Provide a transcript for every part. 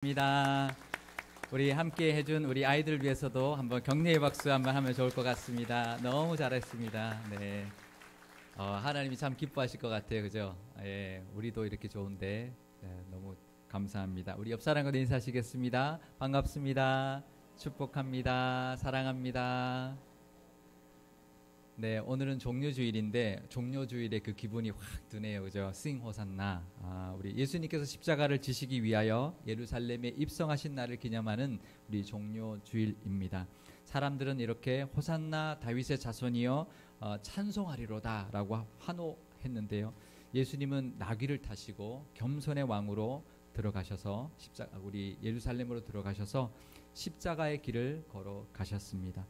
입니다. 우리 함께 해준 우리 아이들 위해서도 한번 격려의 박수 한번 하면 좋을 것 같습니다. 너무 잘했습니다. 네, 하나님이 참 기뻐하실 것 같아요, 그죠? 예, 우리도 이렇게 좋은데 너무 감사합니다. 우리 옆 사람과 인사하시겠습니다. 반갑습니다. 축복합니다. 사랑합니다. 네, 오늘은 종료주일인데 종료주일의 그 기분이 확 드네요, 그죠? 싱 호산나. 우리 예수님께서 십자가를 지시기 위하여 예루살렘에 입성하신 날을 기념하는 우리 종료주일입니다. 사람들은 이렇게 호산나 다윗의 자손이여 찬송하리로다라고 환호했는데요. 예수님은 나귀를 타시고 겸손의 왕으로 들어가셔서 우리 예루살렘으로 들어가셔서 십자가의 길을 걸어가셨습니다.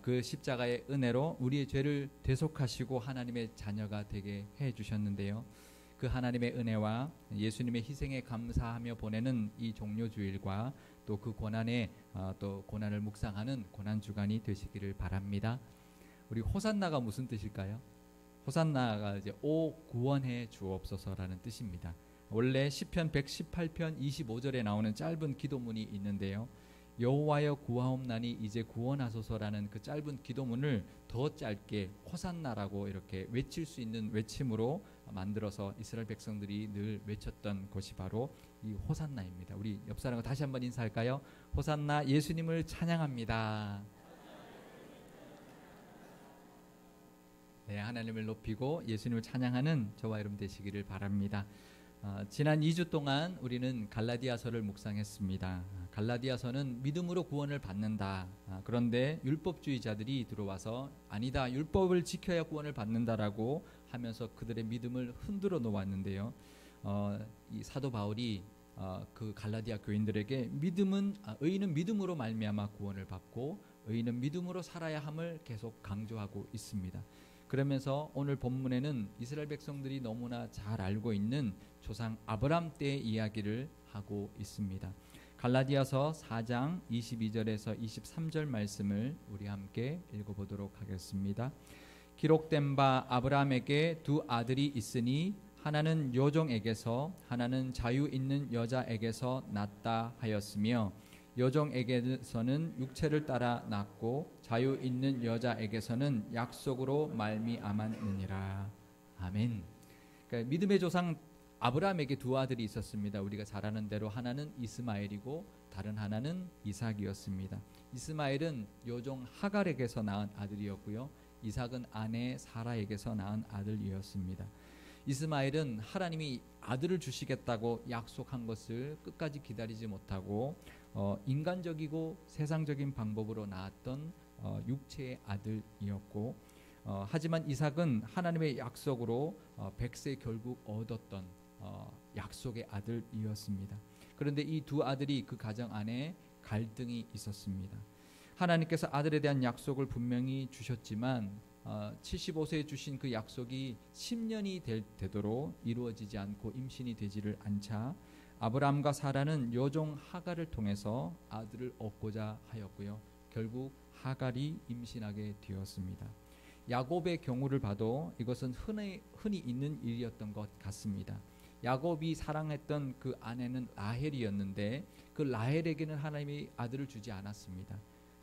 그 십자가의 은혜로 우리의 죄를 대속하시고 하나님의 자녀가 되게 해주셨는데요. 그 하나님의 은혜와 예수님의 희생에 감사하며 보내는 이 종료주일과 또 그 고난에 또 고난을 묵상하는 고난주간이 되시기를 바랍니다. 우리 호산나가 무슨 뜻일까요? 호산나가 이제 오 구원해 주옵소서라는 뜻입니다. 원래 시편 118편 25절에 나오는 짧은 기도문이 있는데요. 여호와여 구하옵나니 이제 구원하소서라는 그 짧은 기도문을 더 짧게 호산나라고 이렇게 외칠 수 있는 외침으로 만들어서 이스라엘 백성들이 늘 외쳤던 것이 바로 이 호산나입니다. 우리 옆 사람과 다시 한번 인사할까요? 호산나, 예수님을 찬양합니다. 네, 하나님을 높이고 예수님을 찬양하는 저와 여러분 되시기를 바랍니다. 지난 2주 동안 우리는 갈라디아서를 묵상했습니다. 갈라디아서는 믿음으로 구원을 받는다. 그런데 율법주의자들이 들어와서 아니다, 율법을 지켜야 구원을 받는다라고 하면서 그들의 믿음을 흔들어 놓았는데요. 이 사도 바울이 그 갈라디아 교인들에게 의인은 믿음으로 말미암아 구원을 받고 의인은 믿음으로 살아야 함을 계속 강조하고 있습니다. 그러면서 오늘 본문에는 이스라엘 백성들이 너무나 잘 알고 있는 조상 아브람 때의 이야기를 하고 있습니다. 갈라디아서 4장 22절에서 23절 말씀을 우리 함께 읽어보도록 하겠습니다. 기록된 바 아브람에게 두 아들이 있으니 하나는 요종에게서 하나는 자유 있는 여자에게서 낳았다 하였으며 여종에게서는 육체를 따라 낳고 자유 있는 여자에게서는 약속으로 말미암았느니라. 아멘. 그러니까 믿음의 조상 아브라함에게 두 아들이 있었습니다. 우리가 잘 아는 대로 하나는 이스마엘이고 다른 하나는 이삭이었습니다. 이스마엘은 여종 하갈에게서 낳은 아들이었고요. 이삭은 아내 사라에게서 낳은 아들이었습니다. 이스마엘은 하나님이 아들을 주시겠다고 약속한 것을 끝까지 기다리지 못하고 인간적이고 세상적인 방법으로 낳았던 육체의 아들이었고, 하지만 이삭은 하나님의 약속으로 100세 결국 얻었던 약속의 아들이었습니다. 그런데 이 두 아들이 그 가정 안에 갈등이 있었습니다. 하나님께서 아들에 대한 약속을 분명히 주셨지만 75세에 주신 그 약속이 10년이 되도록 이루어지지 않고 임신이 되지를 않자 아브람과 사라는 여종 하갈을 통해서 아들을 얻고자 하였고요. 결국 하갈이 임신하게 되었습니다. 야곱의 경우를 봐도 이것은 흔히 있는 일이었던 것 같습니다. 야곱이 사랑했던 그 아내는 라헬이었는데 그 라헬에게는 하나님이 아들을 주지 않았습니다.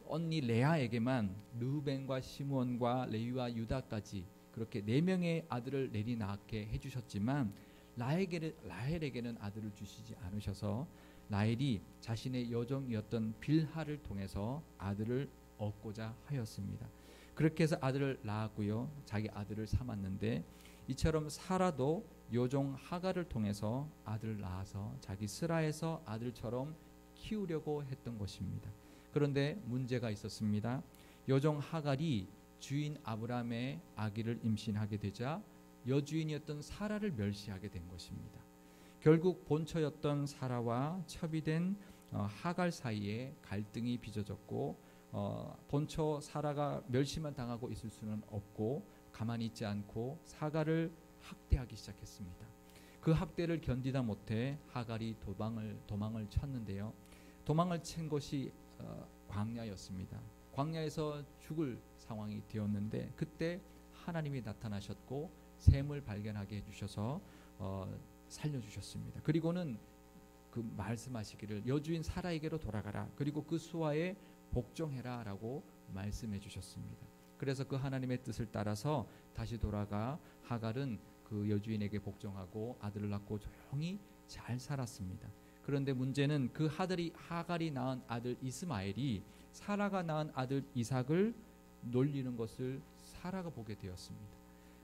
언니 레아에게만 르우벤과 시므온과 레위와 유다까지 그렇게 4명의 아들을 내리 낳게 해주셨지만 라헬에게는 아들을 주시지 않으셔서 라헬이 자신의 여종이었던 빌하를 통해서 아들을 얻고자 하였습니다. 그렇게 해서 아들을 낳았고요. 자기 아들을 삼았는데 이처럼 사라도 여종 하갈을 통해서 아들을 낳아서 자기 스라에서 아들처럼 키우려고 했던 것입니다. 그런데 문제가 있었습니다. 여종 하갈이 주인 아브람의 아기를 임신하게 되자 여주인이었던 사라를 멸시하게 된 것입니다. 결국 본처였던 사라와 첩이된 하갈 사이에 갈등이 빚어졌고 본처 사라가 멸시만 당하고 있을 수는 없고 가만히 있지 않고 하갈을 학대하기 시작했습니다. 그 학대를 견디다 못해 하갈이 도망을 쳤는데요. 도망을 친 것이 광야였습니다. 광야에서 죽을 상황이 되었는데 그때 하나님이 나타나셨고 샘을 발견하게 해주셔서 살려주셨습니다. 그리고는 그 말씀하시기를 여주인 사라에게로 돌아가라. 그리고 그 수하에 복종해라라고 말씀해 주셨습니다. 그래서 그 하나님의 뜻을 따라서 다시 돌아가 하갈은 그 여주인에게 복종하고 아들을 낳고 조용히 잘 살았습니다. 그런데 문제는 그 하갈이 낳은 아들 이스마엘이 사라가 낳은 아들 이삭을 놀리는 것을 사라가 보게 되었습니다.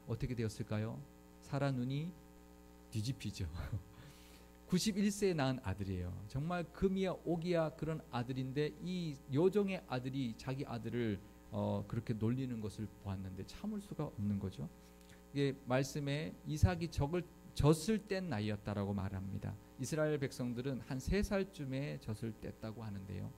어떻게 되었을까요? 사라 눈이 뒤집히죠. 91세에 낳은 아들이에요. 정말 금이야 옥이야 그런 아들인데 이 요정의 아들이 자기 아들을 그렇게 놀리는 것을 보았는데 참을 수가 없는 거죠. 이게 말씀에 이삭이 젖을 뗀 나이였다라고 말합니다. 이스라엘 백성들은 한 3살쯤에 젖을 뗐다고 하는데요.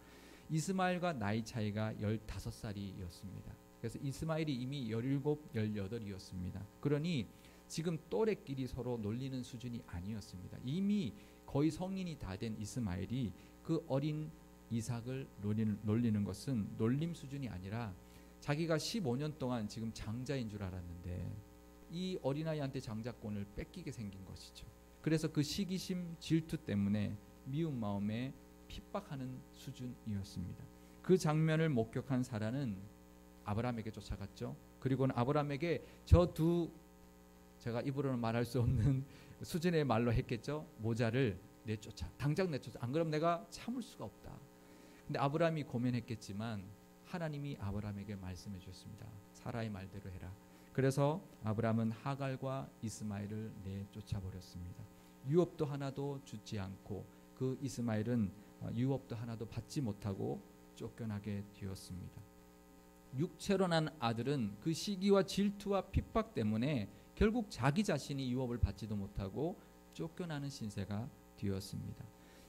이스마엘과 나이 차이가 15살이었습니다. 그래서 이스마엘이 이미 17, 18이었습니다. 그러니 지금 또래끼리 서로 놀리는 수준이 아니었습니다. 이미 거의 성인이 다 된 이스마엘이 그 어린 이삭을 놀리는 것은 놀림 수준이 아니라 자기가 15년 동안 지금 장자인 줄 알았는데 이 어린아이한테 장자권을 뺏기게 생긴 것이죠. 그래서 그 시기심 질투 때문에 미운 마음에 핍박하는 수준이었습니다. 그 장면을 목격한 사라는 아브라함에게 쫓아갔죠. 그리고는 아브라함에게 제가 입으로는 말할 수 없는 수준의 말로 했겠죠. 모자를 당장 내쫓아. 안 그럼 내가 참을 수가 없다. 근데 아브라함이 고민했겠지만 하나님이 아브라함에게 말씀해 주셨습니다. 사라의 말대로 해라. 그래서 아브라함은 하갈과 이스마엘을 내쫓아 버렸습니다. 유업도 하나도 주지 않고 그 이스마엘은 유업도 하나도 받지 못하고 쫓겨나게 되었습니다. 육체로 난 아들은 그 시기와 질투와 핍박 때문에 결국 자기 자신이 유업을 받지도 못하고 쫓겨나는 신세가 되었습니다.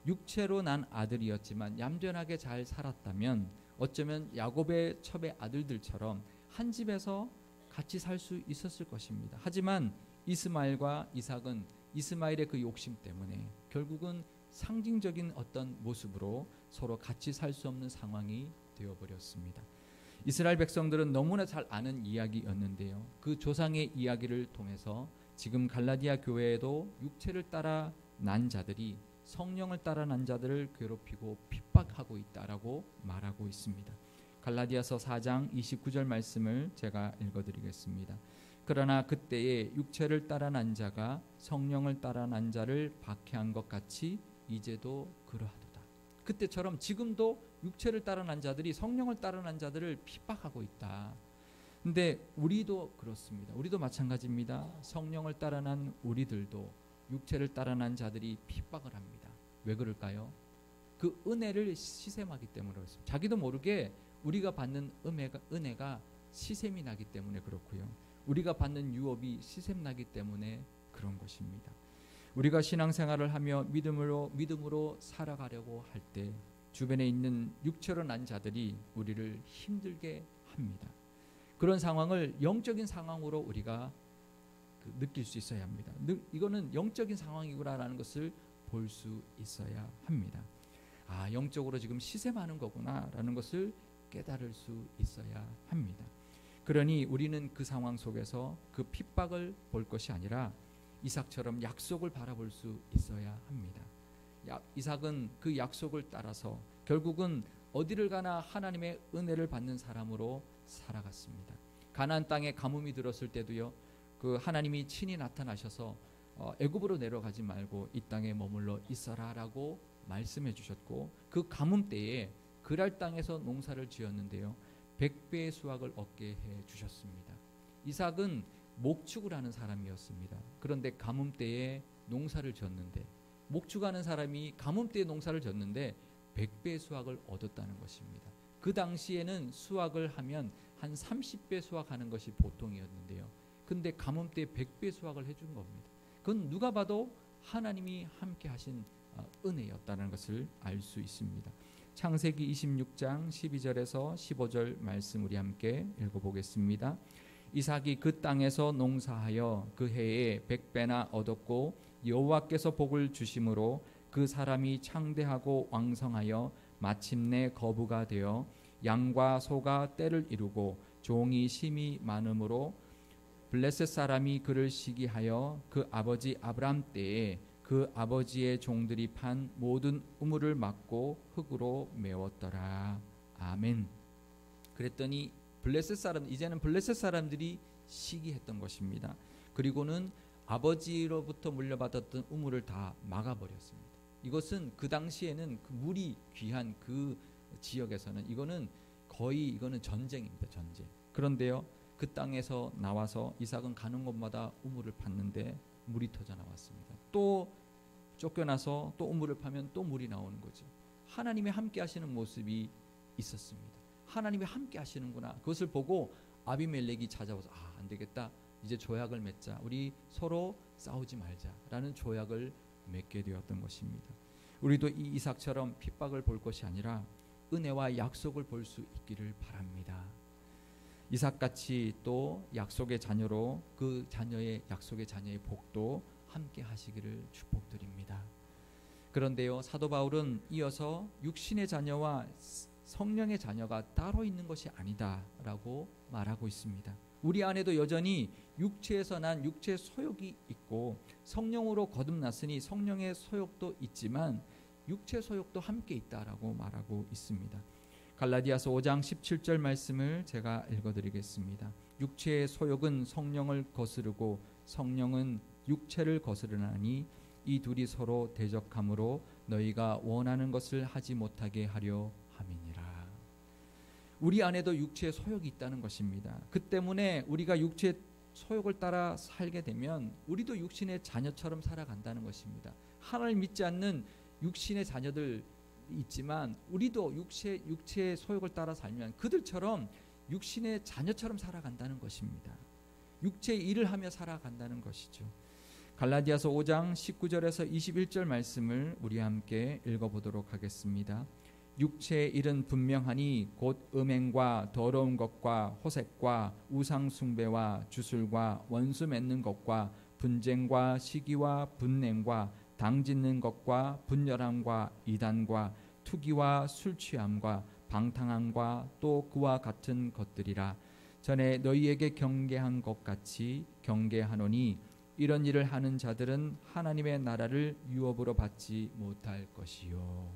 육체로 난 아들이었지만 얌전하게 잘 살았다면 어쩌면 야곱의 첩의 아들들처럼 한 집에서 같이 살 수 있었을 것입니다. 하지만 이스마엘과 이삭은 이스마엘의 그 욕심 때문에 결국은 상징적인 어떤 모습으로 서로 같이 살 수 없는 상황이 되어버렸습니다. 이스라엘 백성들은 너무나 잘 아는 이야기였는데요. 그 조상의 이야기를 통해서 지금 갈라디아 교회에도 육체를 따라 난 자들이 성령을 따라 난 자들을 괴롭히고 핍박하고 있다라고 말하고 있습니다. 갈라디아서 4장 29절 말씀을 제가 읽어드리겠습니다. 그러나 그때에 육체를 따라 난 자가 성령을 따라 난 자를 박해한 것 같이 이제도 그러하도다. 그때처럼 지금도 육체를 따라 난 자들이 성령을 따라 난 자들을 핍박하고 있다. 근데 우리도 그렇습니다. 우리도 마찬가지입니다. 성령을 따라 난 우리들도 육체를 따라 난 자들이 핍박을 합니다. 왜 그럴까요? 그 은혜를 시샘하기 때문에 그렇습니다. 자기도 모르게 우리가 받는 은혜가 시샘이 나기 때문에 그렇고요. 우리가 받는 유업이 시샘 나기 때문에 그런 것입니다. 우리가 신앙생활을 하며 믿음으로 살아가려고 할 때 주변에 있는 육체로 난 자들이 우리를 힘들게 합니다. 그런 상황을 영적인 상황으로 우리가 느낄 수 있어야 합니다. 이거는 영적인 상황이구나라는 것을 볼 수 있어야 합니다. 아, 영적으로 지금 시샘하는 거구나라는 것을 깨달을 수 있어야 합니다. 그러니 우리는 그 상황 속에서 그 핍박을 볼 것이 아니라 이삭처럼 약속을 바라볼 수 있어야 합니다. 이삭은 그 약속을 따라서 결국은 어디를 가나 하나님의 은혜를 받는 사람으로 살아갔습니다. 가나안 땅에 가뭄이 들었을 때도요, 그 하나님이 친히 나타나셔서 애굽으로 내려가지 말고 이 땅에 머물러 있어라라고 말씀해 주셨고, 그 가뭄 때에 그랄 땅에서 농사를 지었는데요, 100배의 수확을 얻게 해 주셨습니다. 이삭은 목축을 하는 사람이었습니다. 그런데 가뭄 때에 농사를 지었는데, 목축하는 사람이 가뭄 때에 농사를 지었는데 100배의 수확을 얻었다는 것입니다. 그 당시에는 수확을 하면 한 30배 수확하는 것이 보통이었는데요. 근데 가뭄 때에 100배 수확을 해준 겁니다. 그건 누가 봐도 하나님이 함께 하신 은혜였다는 것을 알 수 있습니다. 창세기 26장 12절에서 15절 말씀 우리 함께 읽어보겠습니다. 이삭이 그 땅에서 농사하여 그 해에 100배나 얻었고 여호와께서 복을 주심으로 그 사람이 창대하고 왕성하여 마침내 거부가 되어 양과 소가 떼를 이루고 종이 심이 많으므로 블레셋 사람이 그를 시기하여 그 아버지 아브람 때에 그 아버지의 종들이 판 모든 우물을 막고 흙으로 메웠더라. 아멘. 그랬더니 이제는 블레셋 사람들이 시기했던 것입니다. 그리고는 아버지로부터 물려받았던 우물을 다 막아버렸습니다. 이것은 그 당시에는 그 물이 귀한 그 지역에서는 이거는 전쟁입니다. 전쟁. 그런데요, 그 땅에서 나와서 이삭은 가는 곳마다 우물을 팠는데 물이 터져 나왔습니다. 또 쫓겨나서 또 우물을 파면 또 물이 나오는 거죠. 하나님이 함께 하시는 모습이 있었습니다. 하나님이 함께 하시는구나. 그것을 보고 아비멜렉이 찾아와서 안 되겠다. 이제 조약을 맺자. 우리 서로 싸우지 말자라는 조약을 맺게 되었던 것입니다. 우리도 이 이삭처럼 핍박을 볼 것이 아니라 은혜와 약속을 볼 수 있기를 바랍니다. 이삭같이 또 약속의 자녀로 그 약속의 자녀의 복도 함께 하시기를 축복드립니다. 그런데요, 사도 바울은 이어서 육신의 자녀와 성령의 자녀가 따로 있는 것이 아니다라고 말하고 있습니다. 우리 안에도 여전히 육체에서 난 육체의 소욕이 있고 성령으로 거듭났으니 성령의 소욕도 있지만 육체 소욕도 함께 있다라고 말하고 있습니다. 갈라디아서 5장 17절 말씀을 제가 읽어드리겠습니다. 육체의 소욕은 성령을 거스르고 성령은 육체를 거스르나니 이 둘이 서로 대적함으로 너희가 원하는 것을 하지 못하게 하려 함이니라. 우리 안에도 육체의 소욕이 있다는 것입니다. 그 때문에 우리가 육체의 소욕을 따라 살게 되면 우리도 육신의 자녀처럼 살아간다는 것입니다. 하나님을 믿지 않는 육신의 자녀들 있지만 우리도 육체의 소욕을 따라 살면 그들처럼 육신의 자녀처럼 살아간다는 것입니다. 육체의 일을 하며 살아간다는 것이죠. 갈라디아서 5장 19절에서 21절 말씀을 우리 함께 읽어보도록 하겠습니다. 육체의 일은 분명하니 곧 음행과 더러운 것과 호색과 우상 숭배와 주술과 원수 맺는 것과 분쟁과 시기와 분냄과 당짓는 것과 분열함과 이단과 투기와 술 취함과 방탕함과 또 그와 같은 것들이라. 전에 너희에게 경계한 것 같이 경계하노니 이런 일을 하는 자들은 하나님의 나라를 유업으로 받지 못할 것이요.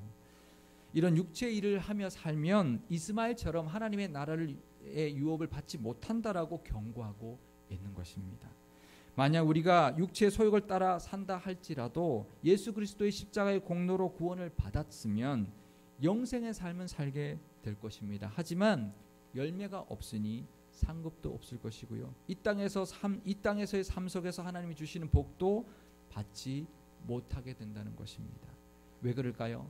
이런 육체의 일을 하며 살면 이스마엘처럼 하나님의 나라의 유업을 받지 못한다라고 경고하고 있는 것입니다. 만약 우리가 육체의 소욕을 따라 산다 할지라도 예수 그리스도의 십자가의 공로로 구원을 받았으면 영생의 삶은 살게 될 것입니다. 하지만 열매가 없으니 상급도 없을 것이고요. 이 땅에서의 삶 속에서 하나님이 주시는 복도 받지 못하게 된다는 것입니다. 왜 그럴까요?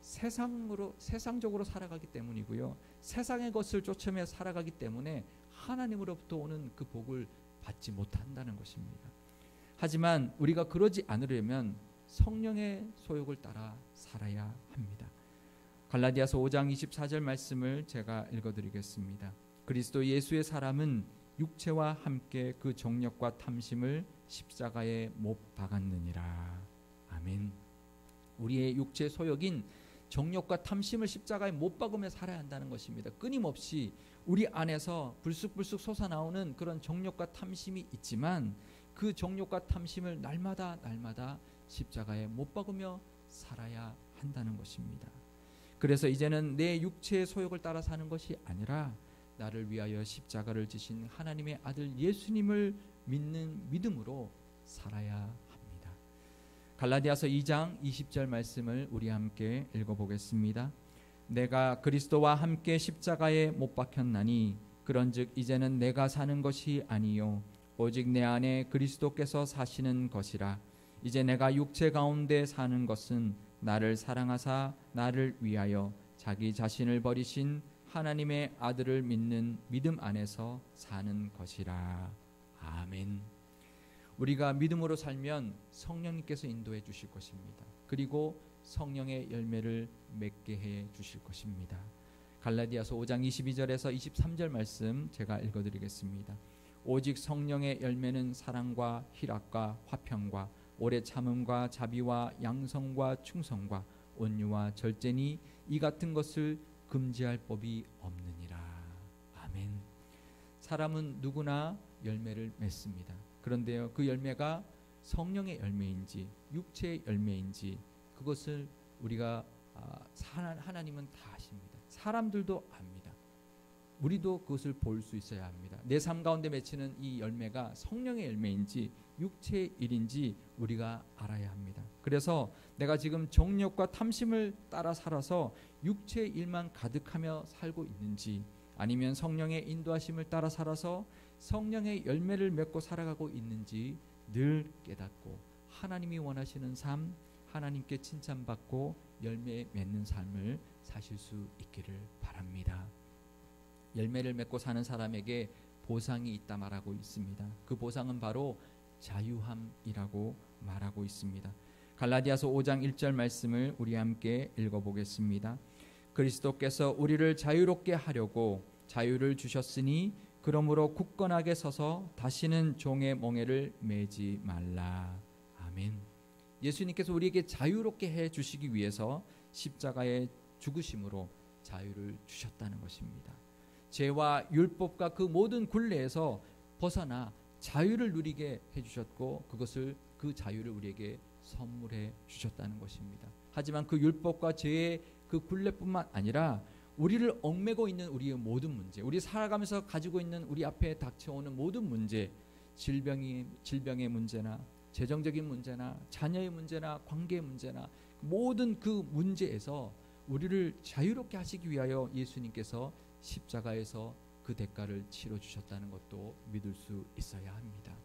세상적으로 살아가기 때문이고요. 세상의 것을 쫓으며 살아가기 때문에 하나님으로부터 오는 그 복을 받지 못한다는 것입니다. 하지만 우리가 그러지 않으려면 성령의 소욕을 따라 살아야 합니다. 갈라디아서 5장 24절 말씀을 제가 읽어드리겠습니다. 그리스도 예수의 사람은 육체와 함께 그 정욕과 탐심을 십자가에 못 박았느니라. 아멘. 우리의 육체의 소욕인 정욕과 탐심을 십자가에 못 박으며 살아야 한다는 것입니다. 끊임없이 우리 안에서 불쑥불쑥 솟아나오는 그런 정욕과 탐심이 있지만 그 정욕과 탐심을 날마다 십자가에 못 박으며 살아야 한다는 것입니다. 그래서 이제는 내 육체의 소욕을 따라 사는 것이 아니라 나를 위하여 십자가를 지신 하나님의 아들 예수님을 믿는 믿음으로 살아야 합니다. 갈라디아서 2장 20절 말씀을 우리 함께 읽어보겠습니다. 내가 그리스도와 함께 십자가에 못 박혔나니 그런즉 이제는 내가 사는 것이 아니요 오직 내 안에 그리스도께서 사시는 것이라. 이제 내가 육체 가운데 사는 것은 나를 사랑하사 나를 위하여 자기 자신을 버리신 하나님의 아들을 믿는 믿음 안에서 사는 것이라. 아멘. 우리가 믿음으로 살면 성령님께서 인도해 주실 것입니다. 그리고 성령의 열매를 맺게 해 주실 것입니다. 갈라디아서 5장 22절에서 23절 말씀 제가 읽어드리겠습니다. 오직 성령의 열매는 사랑과 희락과 화평과 오래 참음과 자비와 양성과 충성과 온유와 절제니 이 같은 것을 금지할 법이 없느니라. 아멘. 사람은 누구나 열매를 맺습니다. 그런데요, 그 열매가 성령의 열매인지 육체의 열매인지 그것을 우리가 하나님은 다 아십니다. 사람들도 압니다. 우리도 그것을 볼 수 있어야 합니다. 내 삶 가운데 맺히는 이 열매가 성령의 열매인지 육체의 일인지 우리가 알아야 합니다. 그래서 내가 지금 정욕과 탐심을 따라 살아서 육체의 일만 가득하며 살고 있는지 아니면 성령의 인도하심을 따라 살아서 성령의 열매를 맺고 살아가고 있는지 늘 깨닫고 하나님이 원하시는 삶, 하나님께 칭찬받고 열매 맺는 삶을 사실 수 있기를 바랍니다. 열매를 맺고 사는 사람에게 보상이 있다 말하고 있습니다. 그 보상은 바로 자유함이라고 말하고 있습니다. 갈라디아서 5장 1절 말씀을 우리 함께 읽어보겠습니다. 그리스도께서 우리를 자유롭게 하려고 자유를 주셨으니 그러므로 굳건하게 서서 다시는 종의 멍에를 매지 말라. 아멘. 예수님께서 우리에게 자유롭게 해 주시기 위해서 십자가의 죽으심으로 자유를 주셨다는 것입니다. 죄와 율법과 그 모든 굴레에서 벗어나 자유를 누리게 해주셨고 그 자유를 우리에게 선물해 주셨다는 것입니다. 하지만 그 율법과 죄의 그 굴레뿐만 아니라 우리를 얽매고 있는 우리의 모든 문제, 우리 살아가면서 가지고 있는 우리 앞에 닥쳐오는 모든 문제, 질병의 문제나 재정적인 문제나 자녀의 문제나 관계의 문제나 모든 그 문제에서 우리를 자유롭게 하시기 위하여 예수님께서 십자가에서 그 대가를 치러 주셨다는 것도 믿을 수 있어야 합니다.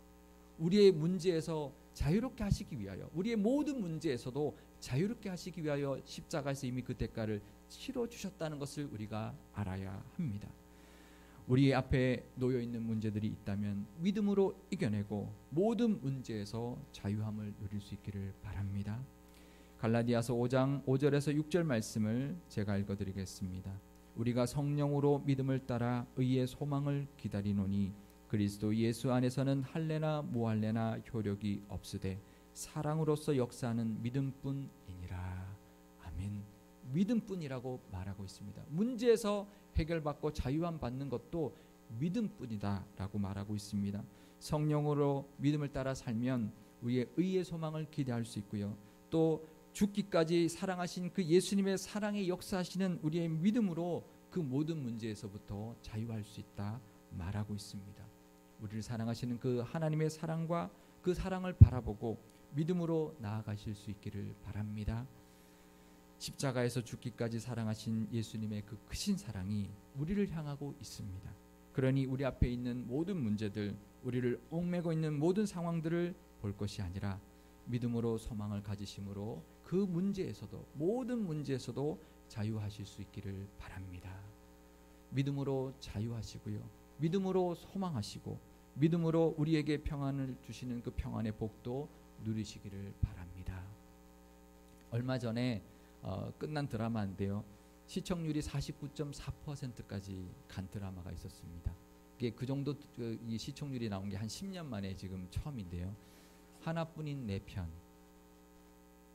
우리의 문제에서 자유롭게 하시기 위하여 우리의 모든 문제에서도 자유롭게 하시기 위하여 십자가에서 이미 그 대가를 치러 주셨다는 것을 우리가 알아야 합니다. 우리 앞에 놓여 있는 문제들이 있다면 믿음으로 이겨내고 모든 문제에서 자유함을 누릴 수 있기를 바랍니다. 갈라디아서 5장 5절에서 6절 말씀을 제가 읽어드리겠습니다. 우리가 성령으로 믿음을 따라 의의 소망을 기다리노니 그리스도 예수 안에서는 할례나 무할례나 효력이 없으되 사랑으로서 역사하는 믿음뿐이니라. 아멘. 믿음뿐이라고 말하고 있습니다. 문제에서 해결받고 자유함 받는 것도 믿음뿐이다라고 말하고 있습니다. 성령으로 믿음을 따라 살면 우리의 의의 소망을 기대할 수 있고요. 또 죽기까지 사랑하신 그 예수님의 사랑의 역사하시는 우리의 믿음으로 그 모든 문제에서부터 자유할 수 있다 말하고 있습니다. 우리를 사랑하시는 그 하나님의 사랑과 그 사랑을 바라보고 믿음으로 나아가실 수 있기를 바랍니다. 십자가에서 죽기까지 사랑하신 예수님의 그 크신 사랑이 우리를 향하고 있습니다. 그러니 우리 앞에 있는 모든 문제들, 우리를 얽매고 있는 모든 상황들을 볼 것이 아니라 믿음으로 소망을 가지심으로 그 문제에서도 모든 문제에서도 자유하실 수 있기를 바랍니다. 믿음으로 자유하시고요. 믿음으로 소망하시고 믿음으로 우리에게 평안을 주시는 그 평안의 복도 누리시기를 바랍니다. 얼마 전에 끝난 드라마인데요. 시청률이 49.4%까지 간 드라마가 있었습니다. 이게 그 정도 이 시청률이 나온 게 한 10년 만에 지금 처음인데요. 하나뿐인 내 편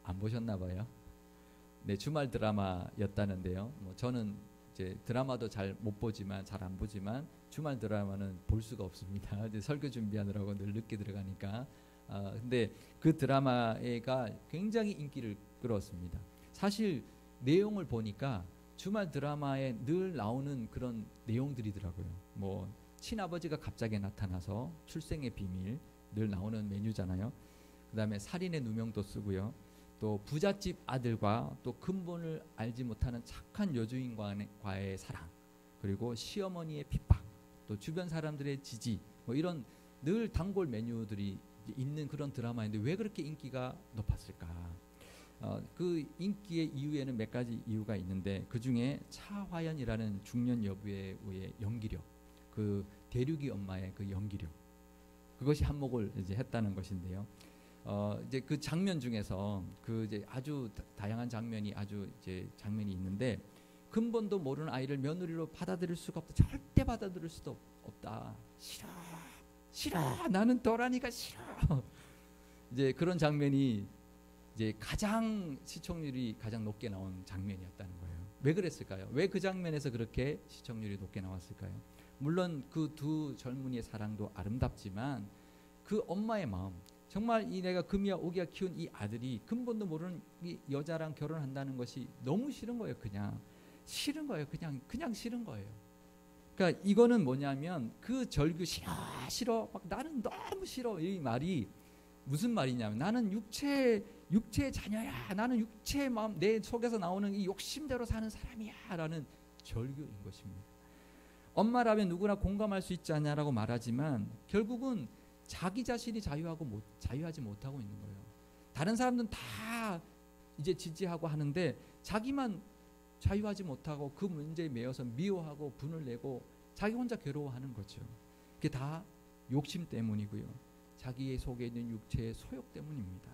안 보셨나 봐요. 네, 주말 드라마였다는데요. 저는 이제 드라마도 잘 못 보지만 잘 안 보지만 주말 드라마는 볼 수가 없습니다. 이제 설교 준비하느라고 늘 늦게 들어가니까. 근데 그 드라마가 굉장히 인기를 끌었습니다. 사실 내용을 보니까 주말 드라마에 늘 나오는 그런 내용들이더라고요. 뭐 친아버지가 갑자기 나타나서 출생의 비밀 늘 나오는 메뉴잖아요. 그다음에 살인의 누명도 쓰고요. 또 부잣집 아들과 또 근본을 알지 못하는 착한 여주인과의 사랑, 그리고 시어머니의 핍박, 또 주변 사람들의 지지, 뭐 이런 늘 단골 메뉴들이 있는 그런 드라마인데 왜 그렇게 인기가 높았을까? 그 인기의 이유에는 몇 가지 이유가 있는데 그 중에 차화연이라는 중년 여배우의 연기력, 그 대륙이 엄마의 그 연기력, 그것이 한몫을 이제 했다는 것인데요. 이제 그 장면 중에서 그 이제 아주 다양한 장면이 장면이 있는데 근본도 모르는 아이를 며느리로 받아들일 수가 없다. 절대 받아들일 수도 없다. 싫어. 나는 도란이가 싫어. 이제 그런 장면이 이제 가장 시청률이 가장 높게 나온 장면이었다는 거예요. 왜 그랬을까요? 왜 그 장면에서 그렇게 시청률이 높게 나왔을까요? 물론 그 두 젊은이의 사랑도 아름답지만 그 엄마의 마음, 정말 이 내가 금이야 오기야 키운 이 아들이 근본도 모르는 이 여자랑 결혼한다는 것이 너무 싫은 거예요. 그냥 싫은 거예요. 그냥 싫은 거예요. 그러니까 이거는 뭐냐면 그 절규 싫어 막 나는 너무 싫어 이 말이 무슨 말이냐면 나는 육체의 자녀야. 나는 육체의 마음 내 속에서 나오는 이 욕심대로 사는 사람이야라는 절규인 것입니다. 엄마라면 누구나 공감할 수 있지 않냐라고 말하지만 결국은 자기 자신이 자유하지 못하고 있는 거예요. 다른 사람들은 다 이제 지지하고 하는데 자기만 자유하지 못하고 그 문제에 매여서 미워하고 분을 내고 자기 혼자 괴로워하는 거죠. 그게 다 욕심 때문이고요. 자기의 속에 있는 육체의 소욕 때문입니다.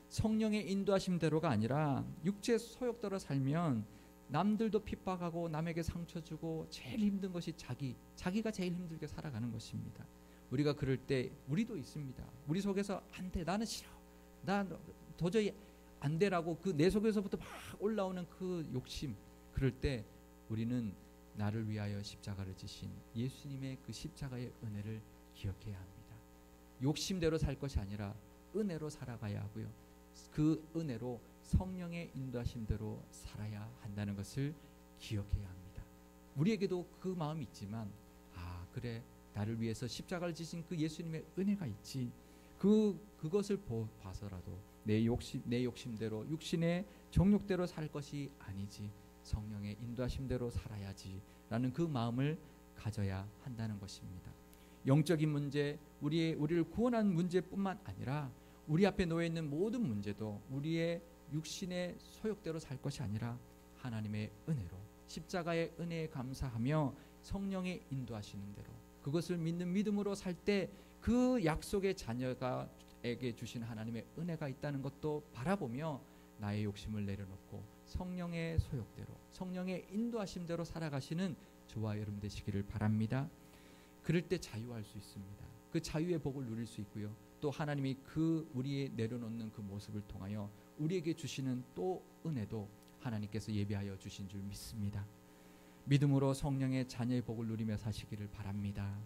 성령의 인도하심대로가 아니라 육체의 소욕대로 살면 남들도 핍박하고 남에게 상처 주고 제일 힘든 것이 자기가 제일 힘들게 살아가는 것입니다. 우리가 그럴 때 우리도 있습니다. 우리 속에서 안 돼, 나는 싫어, 난 도저히 안 돼라고 그 내 속에서부터 막 올라오는 그 욕심, 그럴 때 우리는 나를 위하여 십자가를 지신 예수님의 그 십자가의 은혜를 기억해야 합니다. 욕심대로 살 것이 아니라 은혜로 살아가야 하고요. 그 은혜로 성령의 인도하심대로 살아야 한다는 것을 기억해야 합니다. 우리에게도 그 마음이 있지만 그래 나를 위해서 십자가를 지신 그 예수님의 은혜가 있지. 그것을 봐서라도 내 욕심대로 육신의 정욕대로 살 것이 아니지. 성령의 인도하심대로 살아야지라는 그 마음을 가져야 한다는 것입니다. 영적인 문제, 우리를 구원한 문제뿐만 아니라 우리 앞에 놓여 있는 모든 문제도 우리의 육신의 소욕대로 살 것이 아니라 하나님의 은혜로 십자가의 은혜에 감사하며 성령의 인도하시는 대로 그것을 믿는 믿음으로 살 때 그 약속의 자녀에게 주신 하나님의 은혜가 있다는 것도 바라보며 나의 욕심을 내려놓고 성령의 소욕대로 성령의 인도하심대로 살아가시는 저와 여러분 되시기를 바랍니다. 그럴 때 자유할 수 있습니다. 그 자유의 복을 누릴 수 있고요. 또 하나님이 그 우리의 내려놓는 그 모습을 통하여 우리에게 주시는 또 은혜도 하나님께서 예비하여 주신 줄 믿습니다. 믿음으로 성령의 자녀의 복을 누리며 사시기를 바랍니다.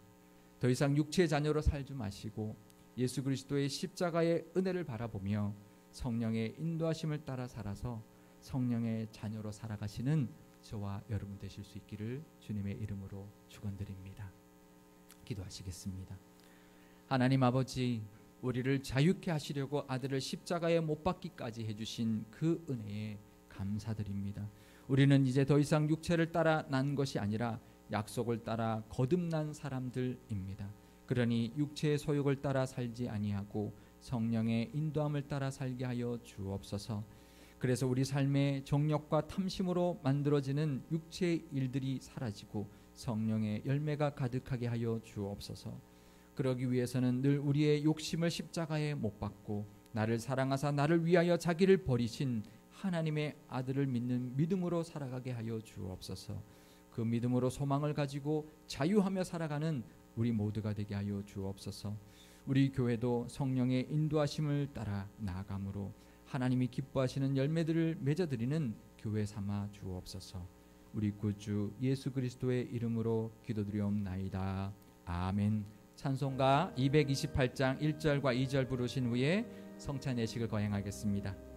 더 이상 육체의 자녀로 살지 마시고 예수 그리스도의 십자가의 은혜를 바라보며 성령의 인도하심을 따라 살아서 성령의 자녀로 살아가시는 저와 여러분 되실 수 있기를 주님의 이름으로 축원드립니다. 기도하시겠습니다. 하나님 아버지, 우리를 자유케 하시려고 아들을 십자가에 못 박기까지 해주신 그 은혜에 감사드립니다. 우리는 이제 더 이상 육체를 따라 난 것이 아니라 약속을 따라 거듭난 사람들입니다. 그러니 육체의 소욕을 따라 살지 아니하고 성령의 인도함을 따라 살게 하여 주옵소서. 그래서 우리 삶의 정욕과 탐심으로 만들어지는 육체의 일들이 사라지고 성령의 열매가 가득하게 하여 주옵소서. 그러기 위해서는 늘 우리의 욕심을 십자가에 못 박고 나를 사랑하사 나를 위하여 자기를 버리신 하나님의 아들을 믿는 믿음으로 살아가게 하여 주옵소서. 그 믿음으로 소망을 가지고 자유하며 살아가는 우리 모두가 되게 하여 주옵소서. 우리 교회도 성령의 인도하심을 따라 나아감으로 하나님이 기뻐하시는 열매들을 맺어드리는 교회 삼아 주옵소서. 우리 구주 예수 그리스도의 이름으로 기도드리옵나이다. 아멘. 찬송가 228장 1절과 2절 부르신 후에 성찬 예식을 거행하겠습니다.